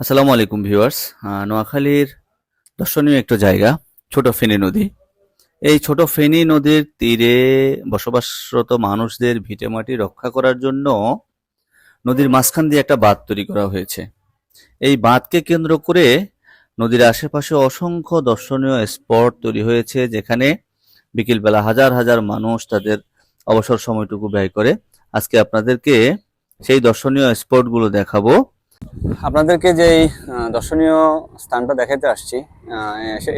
আসসালামু আলাইকুম ভিউয়ার্স। নোয়াখালীর দর্শনীয় একটু জায়গা ছোট ফেনী নদী। এই ছোট ফেনী নদীর তীরে বসবাসরত মানুষদের ভিটেমাটি রক্ষা করার জন্য নদীর মাঝখান দিয়ে একটা বাঁধ তৈরি করা হয়েছে। এই বাঁধকে কেন্দ্র করে নদীর আশেপাশে অসংখ্য দর্শনীয় স্পট তৈরি হয়েছে, যেখানে বিকেলবেলা হাজার হাজার মানুষ তাদের অবসর সময়টুকু ব্যয় করে। আজকে আপনাদেরকে সেই দর্শনীয় স্পটগুলো দেখাবো। আপনাদেরকে যে দর্শনীয় স্থানটা দেখাতে আসছি,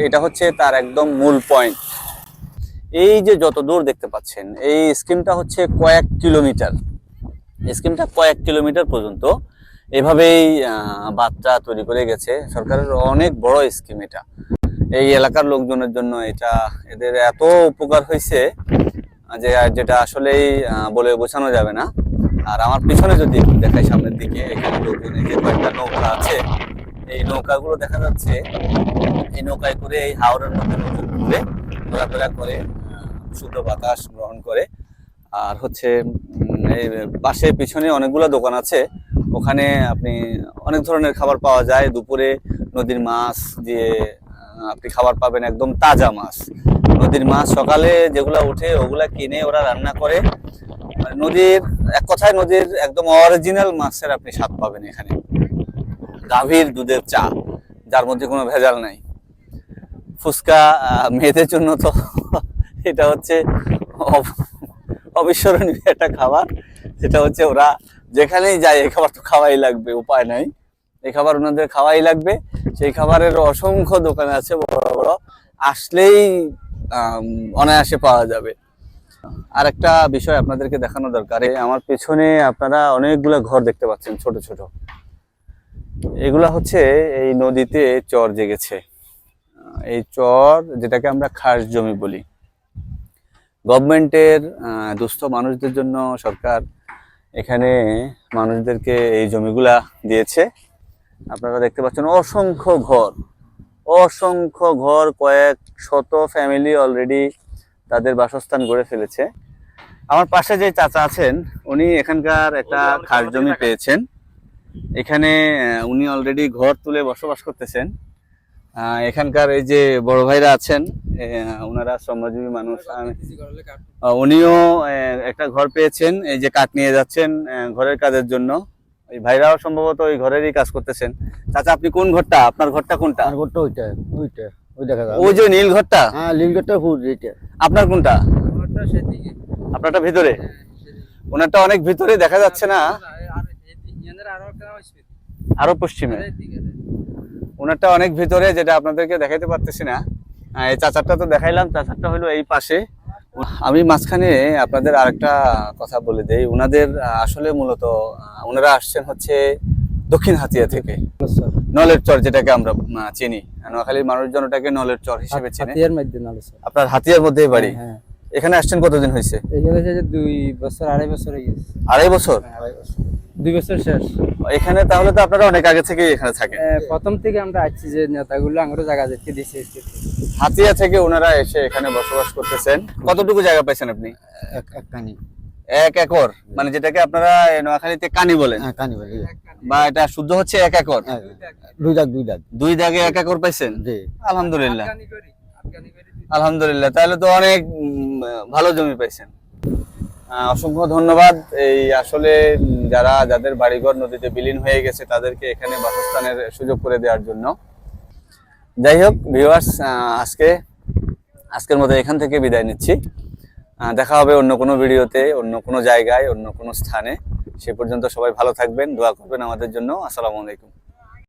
এটা হচ্ছে তার একদম মূল পয়েন্ট। এই যে যত দূর দেখতে পাচ্ছেন, এই স্কিমটা হচ্ছে কয়েক কিলোমিটার। স্কিমটা কয়েক কিলোমিটার পর্যন্ত এভাবেই বাঁধটা তৈরি করে গেছে। সরকারের অনেক বড় স্কিম এটা। এই এলাকার লোকজনের জন্য এটা এদের এত উপকার হয়েছে যে যেটা আসলেই বলে বোঝানো যাবে না। আর আমার পিছনে যদি দেখাই সামনের দিকে, এখানে লোকজন এই যে কয়েকটা নৌকা আছে, এই নৌকাগুলো দেখা যাচ্ছে। এই নৌকায় করে এই হাওড়ের মধ্যে নতুন ঘুরে ঘোরাফেরা করে, শুদ্ধ বাতাস গ্রহণ করে। আর হচ্ছে এই পাশে পিছনে অনেকগুলো দোকান আছে, ওখানে আপনি অনেক ধরনের খাবার পাওয়া যায়। দুপুরে নদীর মাছ দিয়ে আপনি খাবার পাবেন, একদম তাজা মাছ। নদীর মাছ সকালে যেগুলা উঠে ওগুলা কিনে ওরা রান্না করে। নদীর এক কথায় নদীর একদম অরিজিনাল মাছের আপনি স্বাদ পাবেন এখানে। গাভীর দুধের চা, যার মধ্যে কোনো ভেজাল নাই। ফুচকা মেয়েদের জন্য তো এটা হচ্ছে অবিস্মরণীয় একটা খাবার। সেটা হচ্ছে ওরা যেখানেই যায় এই খাবার তো খাওয়াই লাগবে, উপায় নাই। এই খাবার ওনাদের খাওয়াই লাগবে। সেই খাবারের অসংখ্য দোকান আছে বড় বড়, আসলেই অনায়াসে পাওয়া যাবে। আর একটা বিষয় আপনাদেরকে দেখানো দরকার, আমার পেছনে আপনারা অনেকগুলো ঘর দেখতে পাচ্ছেন ছোট ছোট। এগুলা হচ্ছে এই নদীতে চর জেগেছে। এই চর, যেটাকে আমরা খাস জমি বলি, গভর্নমেন্টের দুস্থ মানুষদের জন্য সরকার এখানে মানুষদেরকে এই জমিগুলা দিয়েছে। আপনারা দেখতে পাচ্ছেন অসংখ্য ঘর, অসংখ্য ঘর, কয়েক শত ফ্যামিলি অলরেডি তাদের বাসস্থান গড়ে ফেলেছে। আমার পাশে যে চাচা আছেন, উনি এখানকার একটা খাস জমি পেয়েছেন। এখানে উনি অলরেডি ঘর তুলে বসবাস করতেছেন। এখানকার এই যে বড় ভাইরা আছেন, ওনারা শ্রমজীবী মানুষ। উনিও একটা ঘর পেয়েছেন, এই যে কাঠ নিয়ে যাচ্ছেন ঘরের কাজের জন্য। এই ভাইরাও সম্ভবত ওই ঘরেরই কাজ করতেছেন। চাচা, আপনি কোন ঘরটা? আপনার ঘরটা কোনটা? আমার ঘরটা ওইটা ওইটা ওই দেখা যায়। ওই যে নীল ঘরটা? হ্যাঁ, নীল ঘরটা ফুল এইটা। আপনার কোনটা? আপনারটা ভিতরে, ওনারটা অনেক ভিতরে দেখা যাচ্ছে না, আরো পশ্চিমে। ওনারটা অনেক ভিতরে, যেটা আপনাদেরকে দেখাইতে পারতেছি না। এই চাচারটা তো দেখাইলাম, চাচারটা হলো এই পাশে। আমি মাঝখানে আপনাদের আরেকটা কথা বলে দেই। ওনাদের আসলে মূলত ওনারা আসছেন হচ্ছে দক্ষিণ হাতিয়া থেকে, নলের চর, যেটাকে আমরা চিনি। নোয়াখালীর মানুষজন ওটাকে নলের চর হিসেবে চেনে। আপনার হাতিয়ার মধ্যেই বাড়ি? এখানে আসছেন কতদিন হয়েছে? 2 বছর 2.5 বছর হয়ে গেছে। 2.5 বছর? 2 বছর শেষ। এখানে তাহলে তো আপনারা অনেক আগে থেকে এখানে থাকেন। প্রথম থেকে আমরা আসছি, যে নেতাগুলো আমারও জায়গা দেখতে দিয়েছে। হাতিয়া থেকে ওনারা এসে এখানে বসবাস করতেছেন। কতটুকু জায়গা পাইছেন আপনি? এক কানি। 1 একর, মানে যেটাকে আপনারা নোয়াখালীতে কানি বলেন? হ্যাঁ, কানি বলে। বা এটা শুদ্ধ হচ্ছে 1 একর? 2 দাগে 1 একর পাইছেন? জি, আলহামদুলিল্লাহ, আলহামদুলিল্লাহ। তাহলে তো অনেক ভালো জমি পাইছেন। অসংখ্য ধন্যবাদ। এই আসলে যাদের বাড়িঘর নদীতে বিলীন হয়ে গেছে, তাদেরকে এখানে বাসস্থানের সুযোগ করে দেওয়ার জন্য। যাই হোক ভিউয়ার্স, আজকের মতো এখান থেকে বিদায় নিচ্ছি। দেখা হবে অন্য কোনো ভিডিওতে, অন্য কোনো জায়গায়, অন্য কোনো স্থানে। সে পর্যন্ত সবাই ভালো থাকবেন, দোয়া করবেন আমাদের জন্য। আসসালামু আলাইকুম।